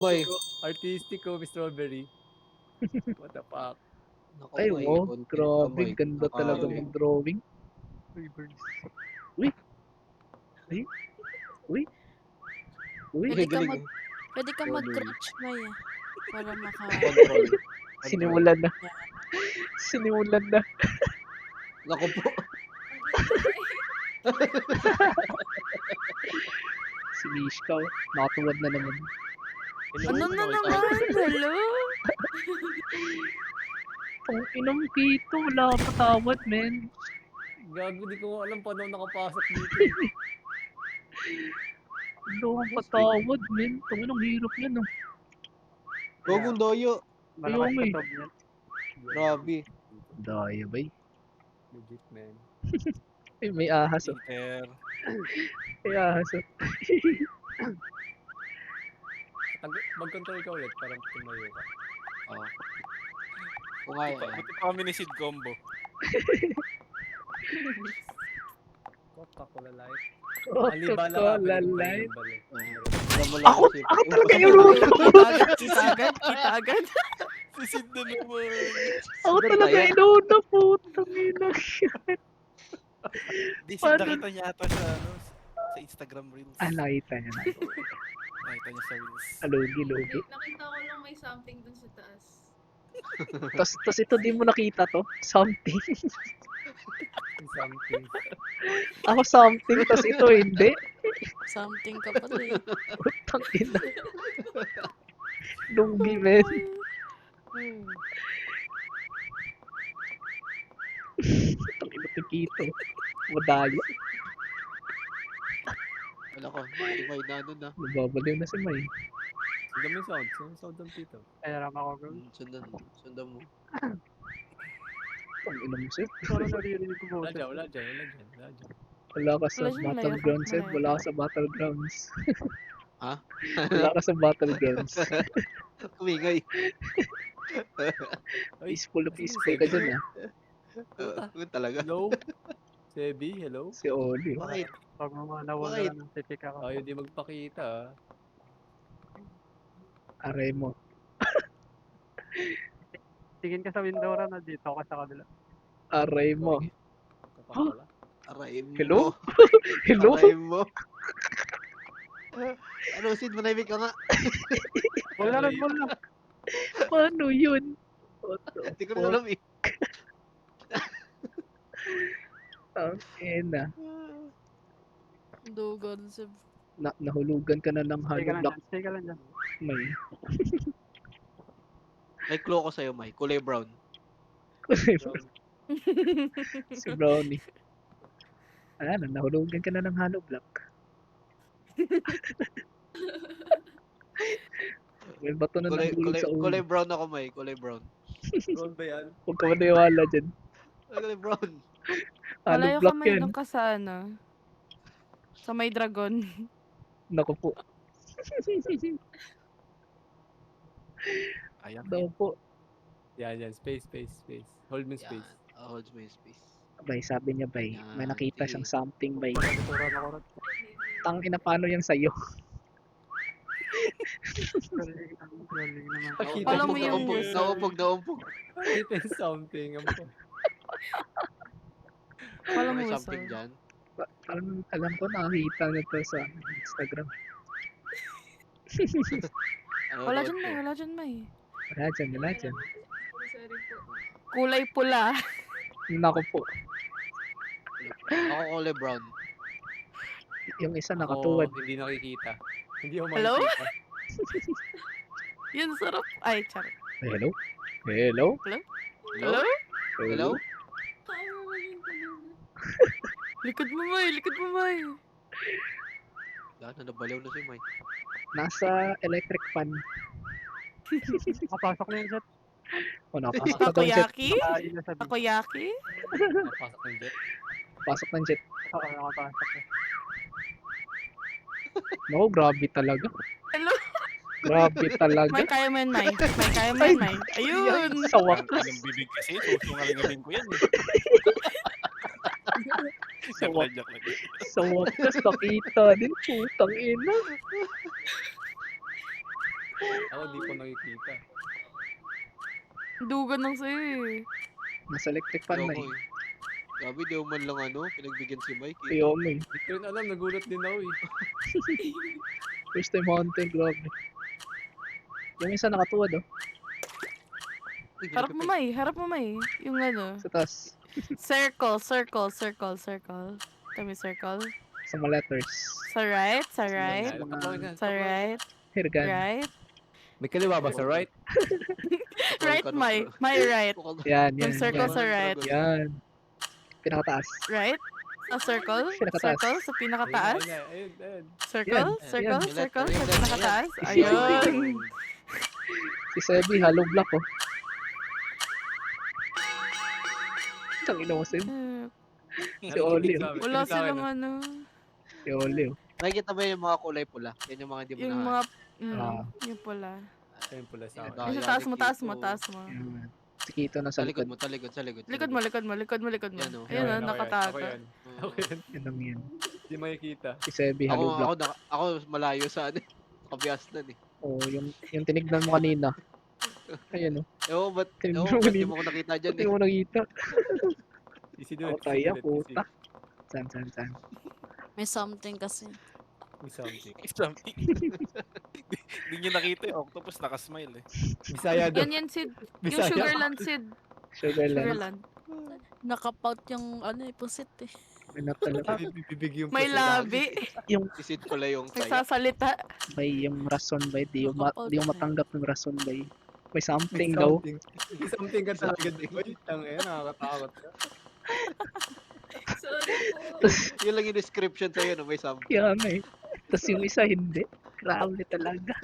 Boy. Artistic ko, Miss Strawberry. What the fuck? Naku, Ay, Moy. wow. Content ka, Grabe. Moy. Ganda talaga Nakali. mag-drawing. Uy. Uy. Uy. Uy. Uy, galing. Pwede ka mag-crouch, May, para Control. Sinimulan na. Sinimulan na. Naku po. Si Mishka, nakatuwad na naman. Ano na naman? Hello? Ang inong dito, wala patawad, men. Gago, di ko alam paano nakapasok dito. Wala kang patawad, men. Tangin, ang hirap yan, ah. Gogong doyo. Ayaw nga eh. Grabe. Daya, bay. Legit, man. Ay, may ahas, oh. Peter. May ahas, oh. Mag-control ka ulit para tumayo ka. Oh. Kung nga yan. Buti pa kami ni Sid Combo. Kotak ko lalay. Oh, Alibala totoo, ka, lalay. Ako talaga yung luto. Kita agad. Si Sid na naman. Ako talaga inuuna, putang ina. Di Sid, Paano? nakita niya ata sa, sa Instagram Reels. Ah, nakita niya na. Nakita niya sa Reels. Lugi, lugi. Nakita ko lang may something dun sa taas. Tas ito di mo nakita to? Something. Something. Ako something, tas ito hindi. Something ka pala eh. Putang ina. Lugi, men. Putang ina, tikito. Madaya. Wala ko. Hindi may ano na. Nababaliw na si May. Sundan mo yung sound. Sundan yung sound ng tito. Kairam ako, bro. Sundan mo. Pang ina mo, sir. Parang naririnig ko Wala boses. dyan, wala dyan, wala dyan, wala dyan. Wala ka sa Wala dyan, battlegrounds, sir. malayo. Wala ka sa battlegrounds. Ha? Wala ka sa battlegrounds. Kumingay. Peaceful ka dyan, ah. Talaga. Hello? Sebi, hello? Si Oli. Bakit? Pag nawala Bakit? ng titik ako. Ayaw di magpakita ah. Aray mo. Tingin ka sa window na dito ka sa kabila. Aray mo. Kapak pala. Aray mo. Hello? Hello? Aray mo. Ano, Sid? Manahimik ka nga. Wala lang. Paano yun? What the Hindi ko na alam eh. Ang ina. Dugod sa... Nahulugan ka na ng Stay ka hollow lang block, dyan. Stay ka lang dyan. May. May clue ko sa'yo, May. Kulay brown. Si Brownie. Ayan, nahulugan ka na ng hollow block. May bato na nahulog sa ulo. Kulay brown ako, May. Kulay brown. Roll ba yan? Huwag ka maniwala dyan. Kulay brown. Hollow Malayo ka block may yan. doon ka sa ano. Sa may dragon. Naku po. Ayan. Daw po. Yan, yan. Space, space, space. Hold mo yung space. Yan. Hold mo yung space. Bay, sabi niya, bay. May Yan, nakita sige. siyang something, bay. Tuturan ako rin. Tangina, paano yan sa'yo? Galing naman. Pakita Alam mo yung Naumpog. Kita yung something. Ang po. Wala May mo something dyan. Alam ko, nakakita niya to sa Instagram. Ano Wala daw dyan, to? May. Wala dyan, May. Wala dyan, wala dyan. Sorry po. Kulay pula. Naku po. Ako kulay brown. Yung isa Ako, nakatuwad. hindi nakikita. Hindi ako Hello? makikita. Yun, sarap. Ay, charot. Hello? Hello? Hello? Hello? Kaya mo yun kanina. Likod mo, May. Likod mo, May. Yan, nabaliw na si May. Nasa electric fan. Nakapasok na yung jet. O, nakapasok na tong jet. Takoyaki? Nakain na sa beach. Takoyaki? Napasok ng jet. Pasok ng jet. Oo, nakapasok na. Naku, grabe talaga. Hello? Grabe talaga. May kaya mo yan, May. May kaya mo yan, May. Ayun. Sa wakas. Anong bibig kasi? Susungalingaling ko yan eh. Sa Joke lang, joke lang. Sa wakas, nakita din. Putang ina. Ako di ko nakikita. Dugan lang sa'yo eh. Nasa electric fan na Loko eh. eh. Grabe, di mo man lang pinagbigyan si Mike eh. Ayaw mo eh. Hindi ko rin alam, nagulat din ako eh. First time hunting, grabe. Yung isa nakatuwad oh. Uy, Harap mo, May. Harap mo, May. Yung ano. Sa taas. Circle. Kami circle. Sa mga letters. Sa right. Sa right. Sa right. Hirgan. Right. May kaliwa ba sa right? Right, May. May right. Yan, yan. Yung circle yan. sa right. Yan. Pinakataas. Right. Sa circle. Pinakataas. Circle sa pinakataas. Ayun. Circle. Yan. Circle. Yan. Circle Yan. sa Yan. pinakataas. Yan. Ayun. Si Sebi, hollow block oh. Ang innocent. Si Oli oh. Wala silang ano. Si Oli oh. Nakikita ba yung mga kulay pula? Yan yung mga hindi mo Yung na. mga... Ah. yung pula. Ayun pula sa Yan, akin. Yung sa taas mo, taas mo, taas mo. Yan. Si Kito na Sa sa likod likod. mo, sa likod, sa likod. Likod mo, likod mo, likod mo, likod mo. Yan, oh. Ayun Ako o, yan, nakatago. Ako yan. Oo. Ako yan. Yan ang yan. Hindi makikita. Si Sebi, Ako, hollow block. ako malayo sa ano. Kabias na eh. Oh, yung tinignan mo kanina. Ayun oh. Ewan ba't Tingnan ewan mo ba't di kanina. mo ko nakita dyan Hindi eh. mo nakita. Easy Ako doon. tayo, puta. San. May something kasi. May something. Something. Hindi niyo nakita yung octopus nakasmile eh. Bisaya doon. Yan, Sid. Yung Bisaya. Sugarland, Sid. Sugarland. Sugarland. Nakapout yung ano eh, pusit eh. May natalaga. Bibig yung May puso. labi. Yung Isid pala yung May saya. sasalita. may yung rason ba? Di yung, di yung matanggap ng rason ba? May May something daw. May something ka talaga doon. Uy, nakakatakot ka. Sorry po. Yun lang yung description sa'yo no, may something. Kaya nga eh. Tapos yung isa hindi. Grabe talaga.